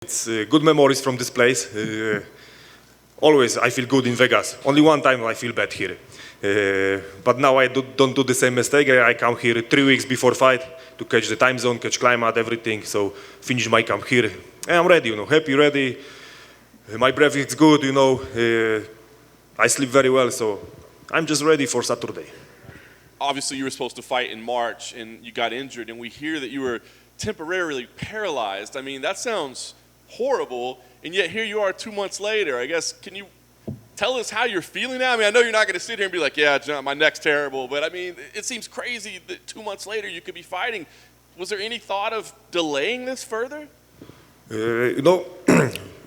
It's good memories from this place. Always I feel good in Vegas. Only one time I feel bad here. But now I don't do the same mistake. I come here 3 weeks before fight to catch the time zone, catch climate, everything. So finish my camp here. And I'm ready, happy, ready. My breath is good, I sleep very well, so I'm just ready for Saturday. Obviously, you were supposed to fight in March, and you got injured, and we hear that you were temporarily paralyzed. I mean, that sounds horrible, and yet here you are 2 months later. I guess, can you tell us how you're feeling now? I mean, I know you're not going to sit here and be like, yeah, John, my neck's terrible, but I mean, it seems crazy that 2 months later you could be fighting. Was there any thought of delaying this further?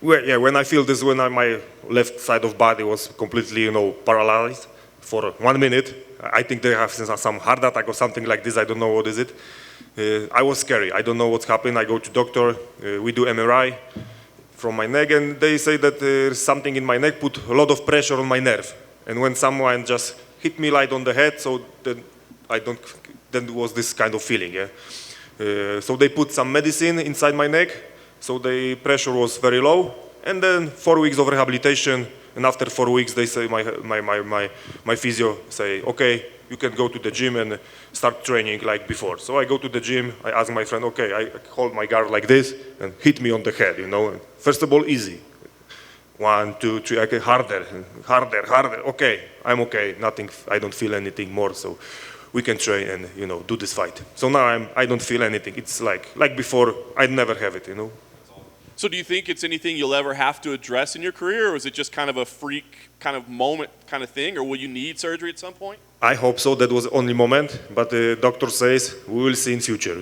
When I feel this, when my left side of body was completely, paralyzed for 1 minute, I think they have some heart attack or something like this. I don't know what is it. I was scary. I don't know what's happened. I go to doctor. We do MRI from my neck, and they say that there's something in my neck put a lot of pressure on my nerve. And when someone just hit me light on the head, so then then it was this kind of feeling. Yeah. So they put some medicine inside my neck, so the pressure was very low. And then 4 weeks of rehabilitation. And after 4 weeks, they say my physio say, okay, you can go to the gym and start training like before. So I go to the gym. I ask my friend, okay, I hold my guard like this and hit me on the head. First of all, easy. 1, 2, 3, okay, harder. Okay, I'm okay. Nothing. I don't feel anything more. So we can train and do this fight. So now I don't feel anything. It's like before. I'd never have it. So do you think it's anything you'll ever have to address in your career, or is it just kind of a freak kind of moment kind of thing, or will you need surgery at some point? I hope so. That was the only moment, but the doctor says we will see in future,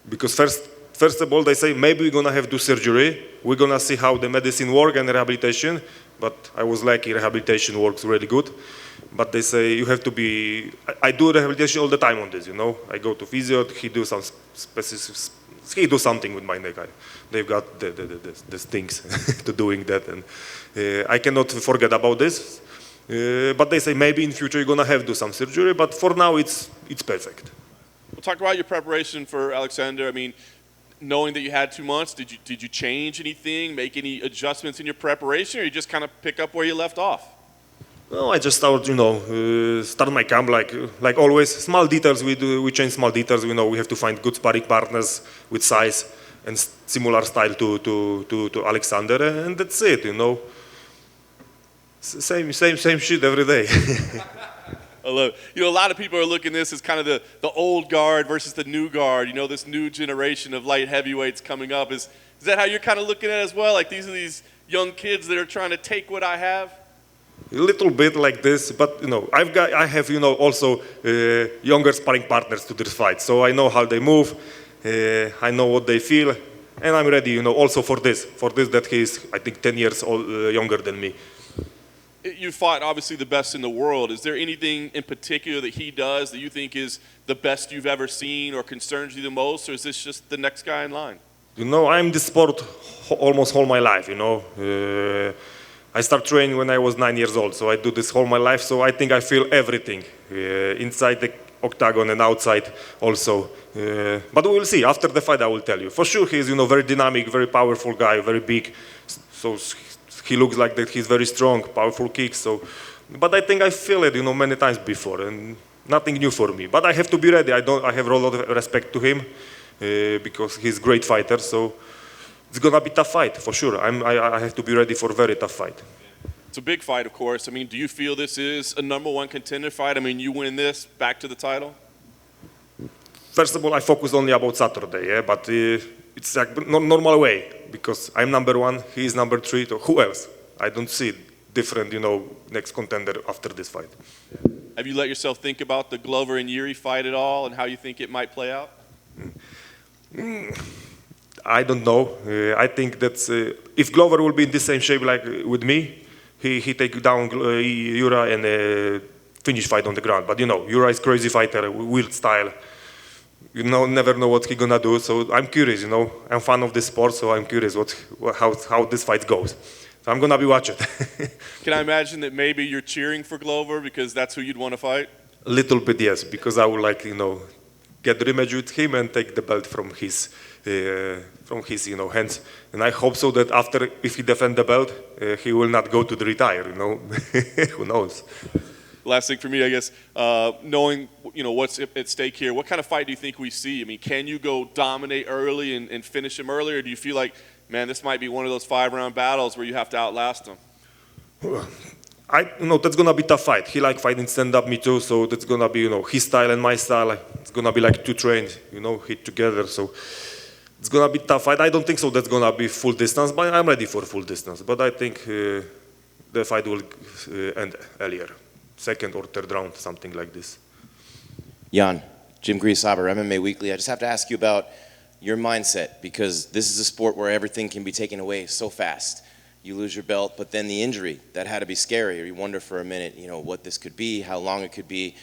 Because first of all, they say maybe we're gonna have to do surgery. We're gonna see how the medicine work and rehabilitation. But I was lucky, rehabilitation works really good. But they say you have to be. I do rehabilitation all the time on this, I go to physio. He do some specific. He do something with my neck. They've got the things to doing that, and I cannot forget about this. But they say maybe in future you're gonna have to do some surgery. But for now, it's perfect. We'll talk about your preparation for Alexander. I mean, knowing that you had 2 months, did you change anything, make any adjustments in your preparation, or you just kind of pick up where you left off? No, I just start my camp like always. Small details we change small details. We have to find good sparring partners with size and similar style to Alexander, and that's it. Same shit every day. I love it. A lot of people are looking at this as kind of the old guard versus the new guard. This new generation of light heavyweights coming up. Is that how you're kind of looking at it as well? Like these are these young kids that are trying to take what I have? A little bit like this, but I have also younger sparring partners to this fight, so I know how they move, I know what they feel, and I'm ready. Also for this that he's I think 10 years younger than me. You fought obviously the best in the world. Is there anything in particular that he does that you think is the best you've ever seen or concerns you the most, or is this just the next guy in line? I'm in this sport almost all my life. I started training when I was 9 years old, so I do this all my life. So I think I feel everything inside the octagon and outside also. But we will see. After the fight, I will tell you. For sure, he's very dynamic, very powerful guy, very big. So he looks like that. He's very strong, powerful kicks. So, but I think I feel it, many times before, and nothing new for me. But I have to be ready. I have a lot of respect to him because he's a great fighter. So. It's gonna be a tough fight for sure. I have to be ready for a very tough fight. It's a big fight, of course. I mean, do you feel this is a #1 contender fight? I mean, you win this, back to the title. First of all, I focus only about Saturday, yeah. But it's like normal way because I'm #1, he's #3. So who else? I don't see different, next contender after this fight. Have you let yourself think about the Glover and Yuri fight at all, and how you think it might play out? I don't know. I think that if Glover will be in the same shape like with me, he take down Yura and finish fight on the ground. But Yura is crazy fighter, wild style. Never know what he gonna do. So I'm curious. I'm fan of this sport, so I'm curious how this fight goes. So I'm gonna be watching. Can I imagine that maybe you're cheering for Glover because that's who you'd want to fight? A little bit, yes, because I would like get the rematch with him and take the belt from his hands. And I hope so that after, if he defends the belt, he will not go to the retire. Who knows? Last thing for me, I guess, knowing what's at stake here, what kind of fight do you think we see? I mean, can you go dominate early and finish him early, or do you feel like, man, this might be one of those 5-round battles where you have to outlast him? That's gonna be a tough fight. He like fighting stand-up, me too. So that's gonna be his style and my style. It's gonna be like two trains, hit together. So it's gonna be a tough fight. I don't think so. That's gonna be full distance, but I'm ready for full distance. But I think the fight will end earlier, second or third round, something like this. Jan, Jim Griesaber, MMA Weekly. I just have to ask you about your mindset, because this is a sport where everything can be taken away so fast. You lose your belt, but then the injury, that had to be scary. Or you wonder for a minute, what this could be, how long it could be.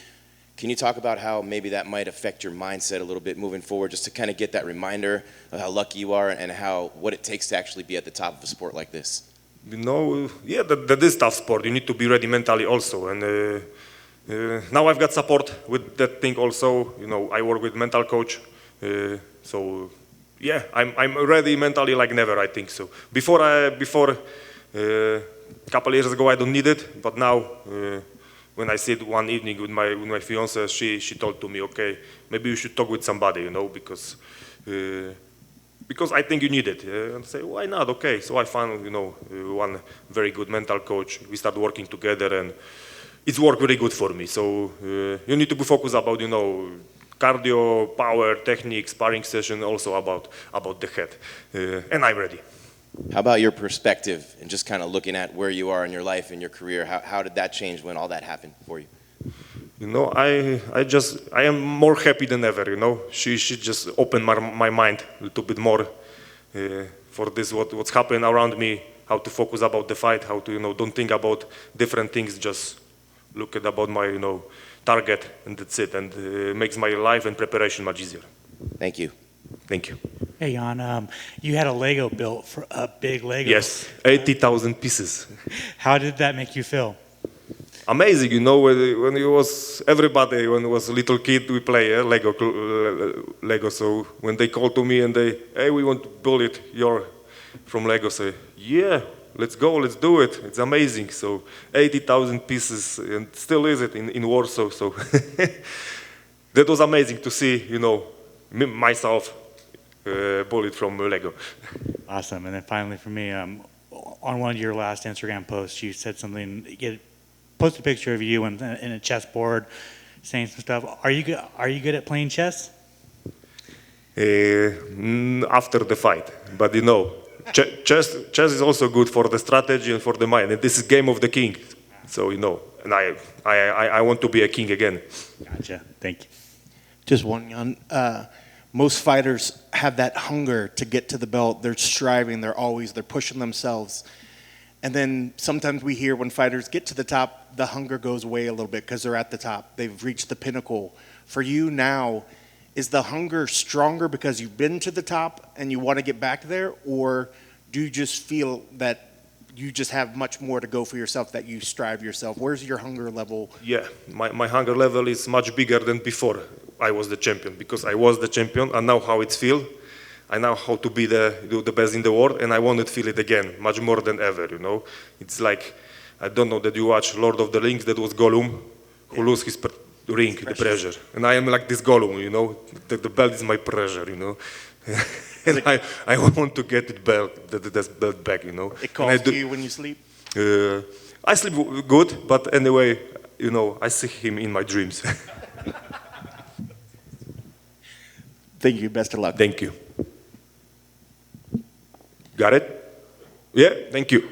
Can you talk about how maybe that might affect your mindset a little bit moving forward, just to kind of get that reminder of how lucky you are and what it takes to actually be at the top of a sport like this? Yeah, that is tough sport. You need to be ready mentally also. And now I've got support with that thing also. I work with mental coach. So yeah, I'm ready mentally like never, I think so. Before a couple years ago, I don't need it, but now when I sit one evening with my fiance, she told to me, okay, maybe you should talk with somebody, because I think you need it. And I say, why not? Okay, so I found one very good mental coach. We start working together, and it's worked very good for me. So you need to be focused about cardio, power, technique, sparring session, also about the head. And I'm ready. How about your perspective and just kind of looking at where you are in your life and your career? How did that change when all that happened for you? I am more happy than ever, She just opened my mind a little bit more for this, what's happening around me, how to focus about the fight, how to, don't think about different things, just look at about my, target, and that's it, and makes my life and preparation much easier. Thank you. Thank you. Hey, Jan, you had a Lego built, for a big Lego. Yes, 80,000 pieces. How did that make you feel? Amazing, when it was everybody, when it was a little kid, we play Lego. So when they called to me and hey, we want to build it, you're from Lego, say, yeah, let's go, let's do it. It's amazing. So 80,000 pieces, and still is it in Warsaw. So that was amazing to see, myself build it from Lego. Awesome. And then finally for me, on one of your last Instagram posts, you said something, post a picture of you in a chessboard, saying some stuff. Are you good at playing chess? After the fight, but chess is also good for the strategy and for the mind. And this is game of the king, so and I want to be a king again. Gotcha. Thank you. Just one, Jan. Most fighters have that hunger to get to the belt. They're striving. They're pushing themselves. And then sometimes we hear when fighters get to the top, the hunger goes away a little bit because they're at the top. They've reached the pinnacle. For you now, is the hunger stronger because you've been to the top and you want to get back there? Or do you just feel that you just have much more to go for yourself, that you strive yourself? Where's your hunger level? Yeah, my hunger level is much bigger than before I was the champion, because I was the champion, and now how it feels. I know how to be the best in the world, and I want to feel it again, much more than ever, It's like, I don't know that you watch Lord of the Rings, that was Gollum, who lose his ring, the pressure. And I am like this Gollum, the belt is my pressure, And I want to get it belt back, It calls to you when you sleep? I sleep good, but anyway, I see him in my dreams. Thank you. Best of luck. Thank you. Got it? Yeah, thank you.